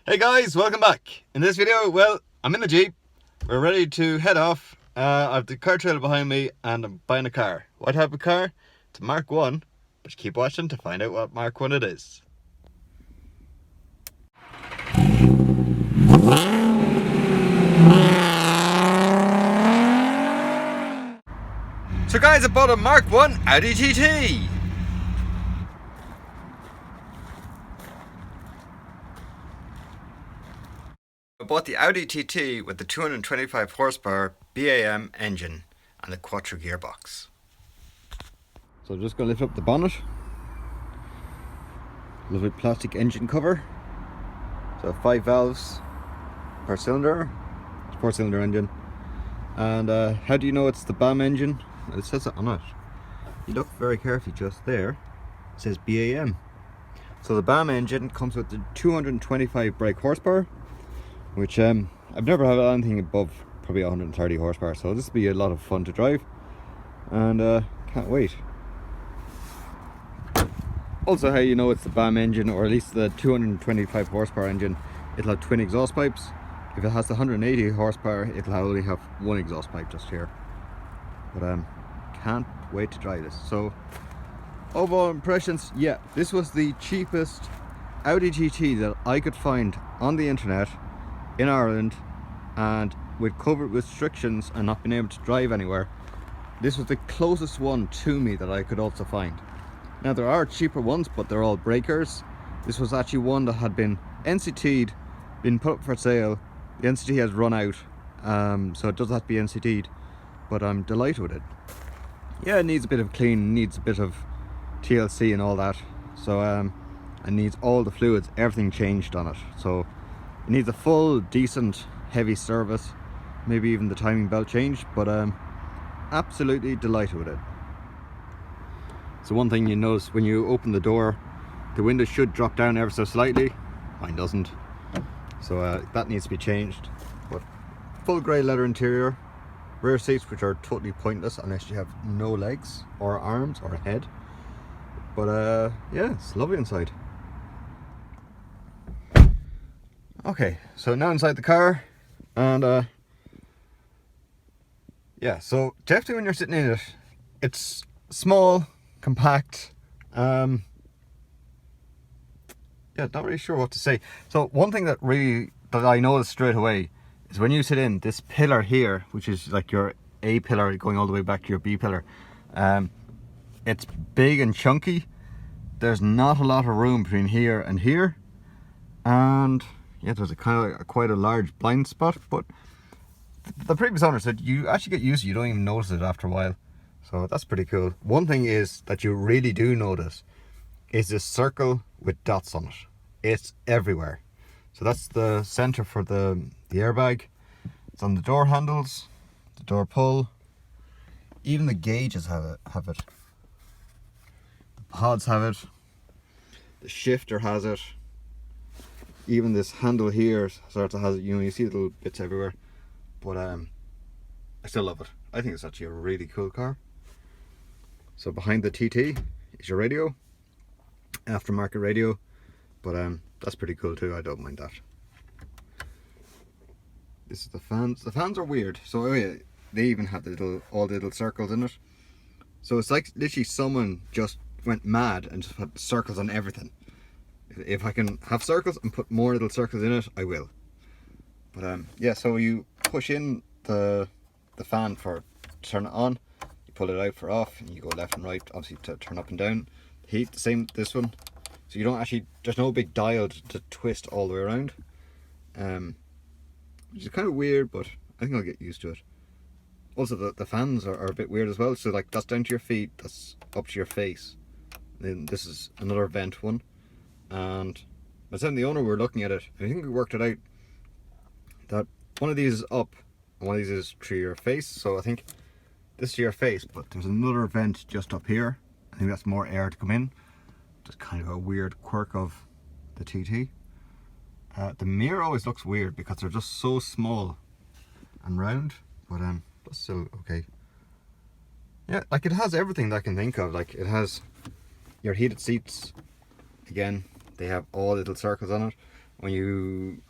Hey guys, welcome back. In this video, well, I'm in the Jeep. We're ready to head off. I have the car trailer behind me and I'm buying a car. What type of car? It's a Mark 1, but keep watching to find out what Mark 1 it is. So guys, I bought a Mark 1 Audi TT. I bought the Audi TT with the 225 horsepower BAM engine and the quattro gearbox. So I'm just going to lift up the bonnet. Lovely plastic engine cover. So 5 valves per cylinder. It's a 4-cylinder engine. And how do you know it's the BAM engine? Well, it says it on it. You look very carefully just there. It says BAM. So the BAM engine comes with the 225 brake horsepower, which I've never had anything above probably 130 horsepower. So this will be a lot of fun to drive, and can't wait. Also, how you know it's the BAM engine, or at least the 225 horsepower engine, it'll have twin exhaust pipes. If it has the 180 horsepower, it'll only have one exhaust pipe just here. But can't wait to try this. So overall impressions, yeah, this was the cheapest Audi TT that I could find on the internet in Ireland, and with COVID restrictions and not being able to drive anywhere, this was the closest one to me that I could also find. Now there are cheaper ones, but they're all breakers. This was actually one that had been NCT'd, been put up for sale. The NCT has run out, so it does have to be NCT'd, but I'm delighted with it. Yeah, it needs a bit of clean, needs a bit of TLC and all that. So it needs all the fluids, everything changed on it. So it needs a full, decent, heavy service, maybe even the timing belt changed, but absolutely delighted with it. So one thing you notice when you open the door, the window should drop down ever so slightly. Mine doesn't. So that needs to be changed. But full grey leather interior, rear seats which are totally pointless unless you have no legs or arms or a head. But yeah, it's lovely inside. Okay, so now inside the car, and yeah, so definitely when you're sitting in it, it's small, compact. Yeah, not really sure what to say. So one thing that I noticed straight away is when you sit in this pillar here, which is like your A pillar going all the way back to your B pillar, it's big and chunky. There's not a lot of room between here and here, and yeah, there's a kind of quite a large blind spot. But the previous owner said you actually get used to it, you don't even notice it after a while. So that's pretty cool. One thing is that you really do notice is this circle with dots on it. It's everywhere. So that's the center for the airbag. It's on the door handles, the door pull. Even the gauges have it. The pods have it. The shifter has it. Even this handle here sort of has it. You know, you see little bits everywhere. But I still love it. I think it's actually a really cool car. So behind the TT is your radio, aftermarket radio, but that's pretty cool too. I don't mind that. This is the fans. The fans are weird. So oh yeah, they even have all the little circles in it. So it's like literally someone just went mad and just put circles on everything. If I can have circles and put more little circles in it, I will. But yeah, so you push in the fan for turn it on. Pull it out for off, and you go left and right, obviously, to turn up and down. Heat, the same this one. So you don't actually, there's no big dial to twist all the way around, which is kind of weird, but I think I'll get used to it. Also the fans are a bit weird as well. So like that's down to your feet, that's up to your face. Then this is another vent one, and by the time the owner were looking at it, I think we worked it out that one of these is up and one of these is to your face. So I think this is your face, but there's another vent just up here. I think that's more air to come in. Just kind of a weird quirk of the TT. The mirror always looks weird because they're just so small and round, but that's still okay. Yeah, like it has everything that I can think of. Like it has your heated seats. Again, they have all little circles on it. When you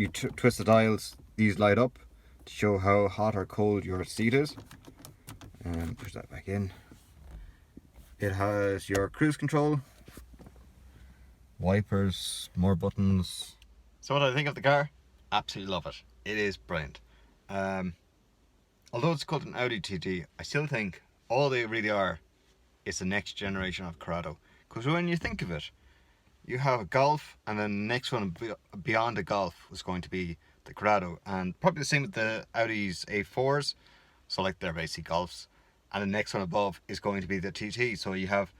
twist the dials, these light up to show how hot or cold your seat is. And push that back in. It has your cruise control, wipers, more buttons. So what do I think of the car? Absolutely love it. It is brilliant. Although it's called an Audi TT, I still think all they really are is the next generation of Corrado. Because when you think of it, you have a Golf, and then the next one beyond the Golf was going to be the Corrado, and probably the same with the Audi's A4s. So like they're basically Golfs, and the next one above is going to be the TT. So you have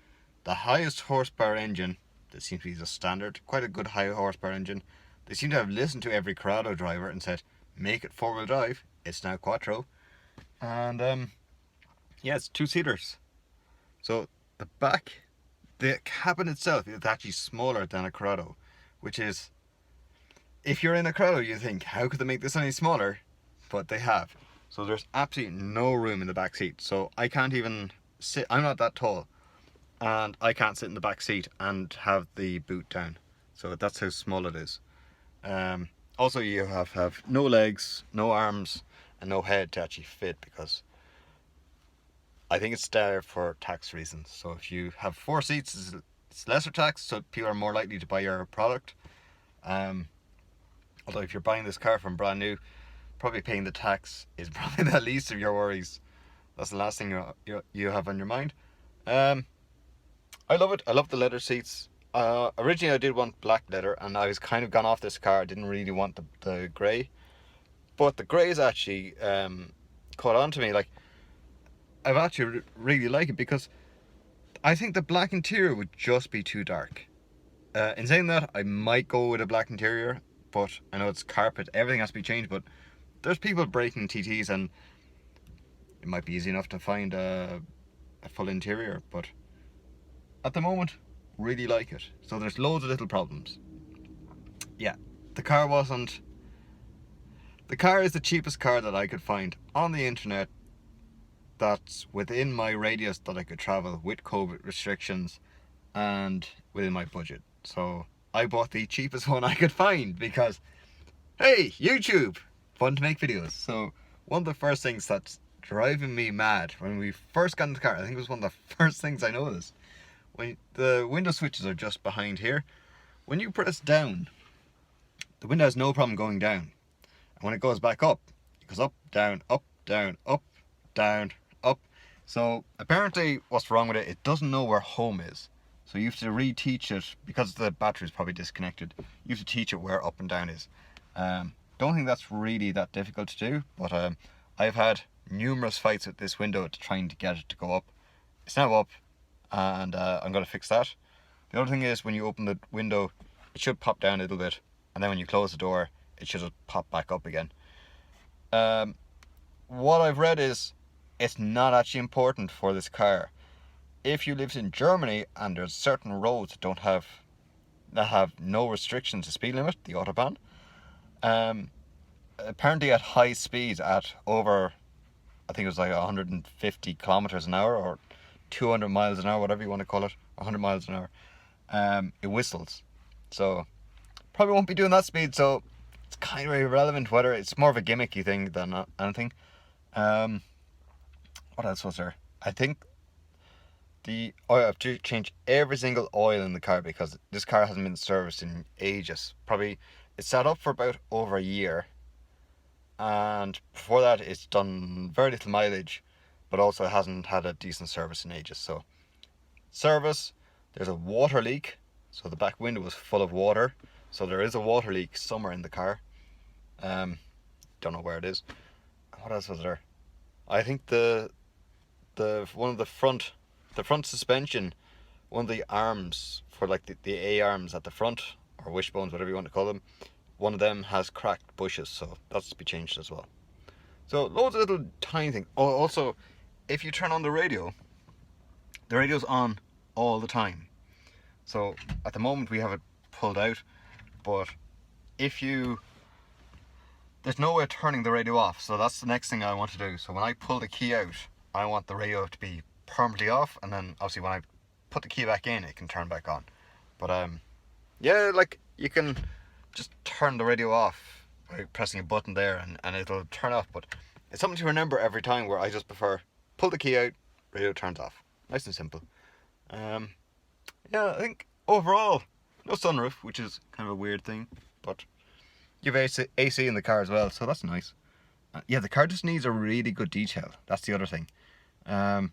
the highest horsepower engine that seems to be the standard, quite a good high horsepower engine. They seem to have listened to every Corrado driver and said, make it 4-wheel drive. It's now Quattro, and yeah, it's 2-seaters. So the back, the cabin itself is actually smaller than a Corrado, which is, if you're in a Corrado, you think, how could they make this any smaller? But they have. So there's absolutely no room in the back seat. So I can't even sit, I'm not that tall, and I can't sit in the back seat and have the boot down. So that's how small it is. Also, you have no legs, no arms, and no head to actually fit, because I think it's there for tax reasons. So if you have 4 seats, it's lesser tax, so people are more likely to buy your product. Although if you're buying this car from brand new, probably paying the tax is probably the least of your worries. That's the last thing you have on your mind. I love it. I love the leather seats. Originally I did want black leather, and I was kind of gone off this car. I didn't really want the grey, but the grey is actually caught on to me. Like, I've actually really like it, because I think the black interior would just be too dark. In saying that, I might go with a black interior, but I know it's carpet, everything has to be changed, but there's people breaking TTs, and it might be easy enough to find a full interior, but at the moment, really like it. So there's loads of little problems. Yeah, the car is the cheapest car that I could find on the internet that's within my radius that I could travel with COVID restrictions and within my budget. So I bought the cheapest one I could find, because, hey, YouTube, fun to make videos. So one of the first things that's driving me mad when we first got in the car, I think it was one of the first things I noticed, when the window switches are just behind here, when you press down, the window has no problem going down, and when it goes back up, it goes up, down, up, down, up, down, up. So apparently what's wrong with it, it doesn't know where home is. So you have to reteach it, because the battery is probably disconnected, you have to teach it where up and down is. Don't think that's really that difficult to do, but I've had numerous fights with this window trying to get it to go up. It's now up, and I'm going to fix that. The other thing is, when you open the window, it should pop down a little bit, and then when you close the door, it should just pop back up again. What I've read is, it's not actually important for this car. If you lived in Germany and there's certain roads that have no restrictions to speed limit, the Autobahn, apparently at high speeds, at over, I think it was like 150 kilometers an hour or 200 miles an hour, whatever you want to call it, 100 miles an hour, it whistles. So probably won't be doing that speed, so it's kind of irrelevant whether it's more of a gimmicky thing than anything. What else was there? I think I have to change every single oil in the car, because this car hasn't been serviced in ages. Probably it's sat up for about over a year, and before that it's done very little mileage, but also hasn't had a decent service in ages. So service, there's a water leak, so the back window was full of water, so there is a water leak somewhere in the car. Don't know where it is. What else was there? I think the front suspension, one of the arms for like the A arms at the front, or wishbones, whatever you want to call them, one of them has cracked bushes, so that's to be changed as well. So loads of little tiny things. Oh, also, if you turn on the radio's on all the time. So at the moment we have it pulled out, but there's no way of turning the radio off, so that's the next thing I want to do. So when I pull the key out, I want the radio to be permanently off, and then obviously when I put the key back in, it can turn back on. But yeah, like, you can just turn the radio off by pressing a button there, and it'll turn off. But it's something to remember every time, where I just prefer pull the key out, radio turns off. Nice and simple. Yeah, I think overall, no sunroof, which is kind of a weird thing, but you have AC in the car as well, so that's nice. Yeah, the car just needs a really good detail. That's the other thing. Yeah,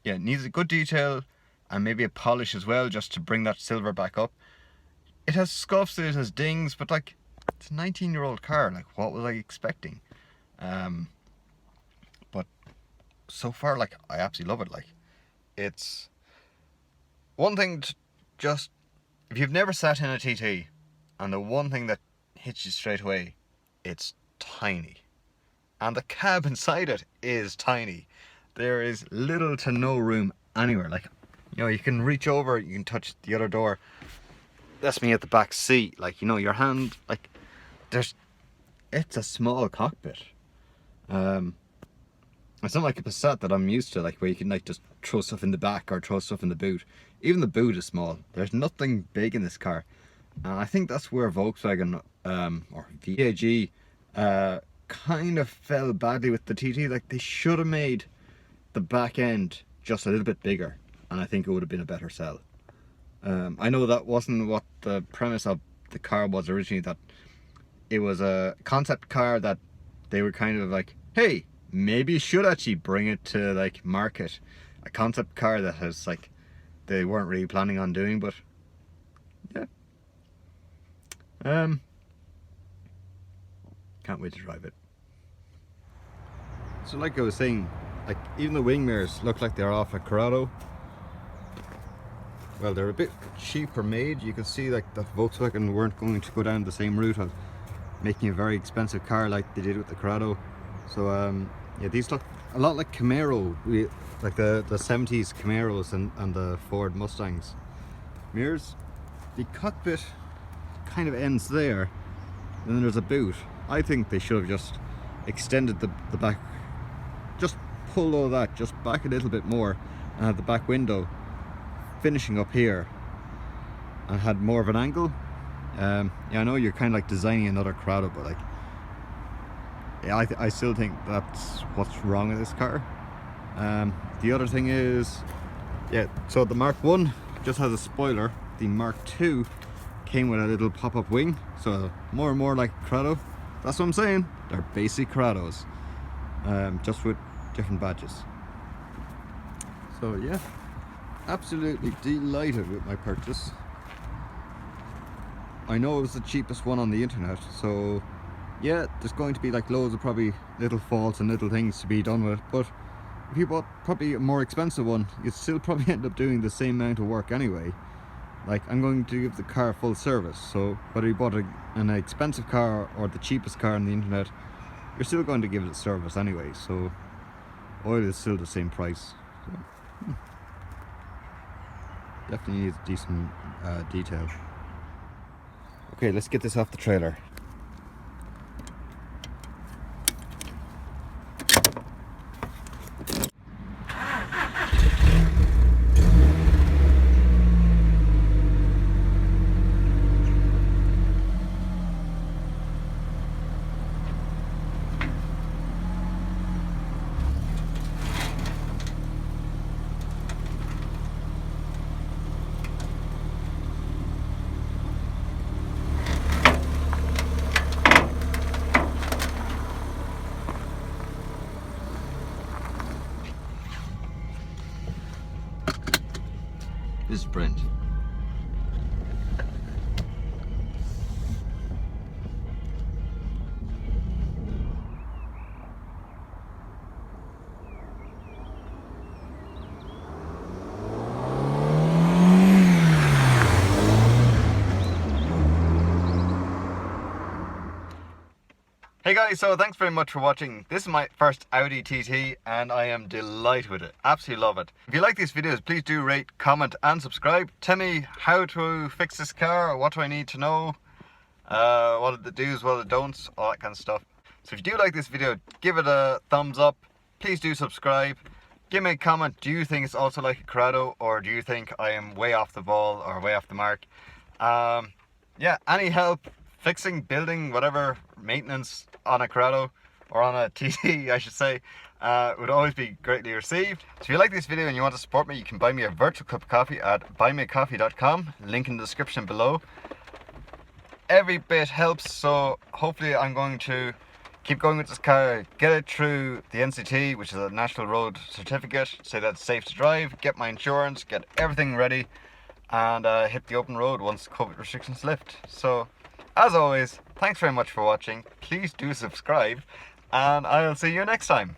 it needs a good detail and maybe a polish as well, just to bring that silver back up. It has scuffs, it has dings, but like, it's a 19-year-old car. Like, what was I expecting? But so far, like, I absolutely love it. Like, it's one thing to just, if you've never sat in a TT, and the one thing that hits you straight away, it's tiny. And the cab inside it is tiny. There is little to no room anywhere. Like, you know, you can reach over, you can touch the other door. That's me at the back seat. Like, you know, your hand, like, it's a small cockpit. It's not like a Passat that I'm used to, like, where you can like just throw stuff in the back or throw stuff in the boot. Even the boot is small. There's nothing big in this car. And I think that's where Volkswagen or VAG kind of fell badly with the TT. Like, they should have made the back end just a little bit bigger, and I think it would have been a better sell. I know that wasn't what the premise of the car was originally, that it was a concept car that they were kind of like, hey, maybe you should actually bring it to like market. A concept car that has like, they weren't really planning on doing, but yeah. Can't wait to drive it. So like I was saying, like, even the wing mirrors look like they're off a Corrado. Well, they're a bit cheaper made. You can see like the Volkswagen weren't going to go down the same route of making a very expensive car like they did with the Corrado. So yeah, these look a lot like Camaro, like the 70s Camaros and the Ford Mustangs. Mirrors, the cockpit kind of ends there, and then there's a boot. I think they should have just extended the back, just pull all that just back a little bit more, and had the back window finishing up here and had more of an angle. Yeah, I know you're kind of like designing another Corrado, but like, yeah, I still think that's what's wrong with this car. The other thing is, yeah, so the Mark 1 just has a spoiler. The Mark 2 came with a little pop-up wing, so more and more like Corrado. That's what I'm saying, they're basic Corrados, just with different badges. So yeah, absolutely delighted with my purchase. I know it was the cheapest one on the internet, so yeah, there's going to be like loads of probably little faults and little things to be done with it, but if you bought probably a more expensive one, you'd still probably end up doing the same amount of work anyway. Like, I'm going to give the car full service, so whether you bought an expensive car or the cheapest car on the internet, you're still going to give it service anyway, so oil is still the same price. So, definitely needs decent detail. Okay, let's get this off the trailer. This is Brent. Hey guys, so thanks very much for watching. This is my first Audi TT and I am delighted with it. Absolutely love it. If you like these videos, please do rate, comment and subscribe. Tell me how to fix this car, or what do I need to know, what are the do's, what are the don'ts, all that kind of stuff. So if you do like this video, give it a thumbs up. Please do subscribe. Give me a comment. Do you think it's also like a Corrado, or do you think I am way off the ball or way off the mark? Yeah, any help fixing, building, whatever maintenance on a Corrado, or on a TT I should say, would always be greatly received. So if you like this video and you want to support me, you can buy me a virtual cup of coffee at buymeacoffee.com, link in the description below. Every bit helps, so hopefully I'm going to keep going with this car, get it through the NCT, which is a National Road Certificate, say that it's safe to drive, get my insurance, get everything ready, and hit the open road once COVID restrictions lift. So, as always, thanks very much for watching. Please do subscribe, and I'll see you next time.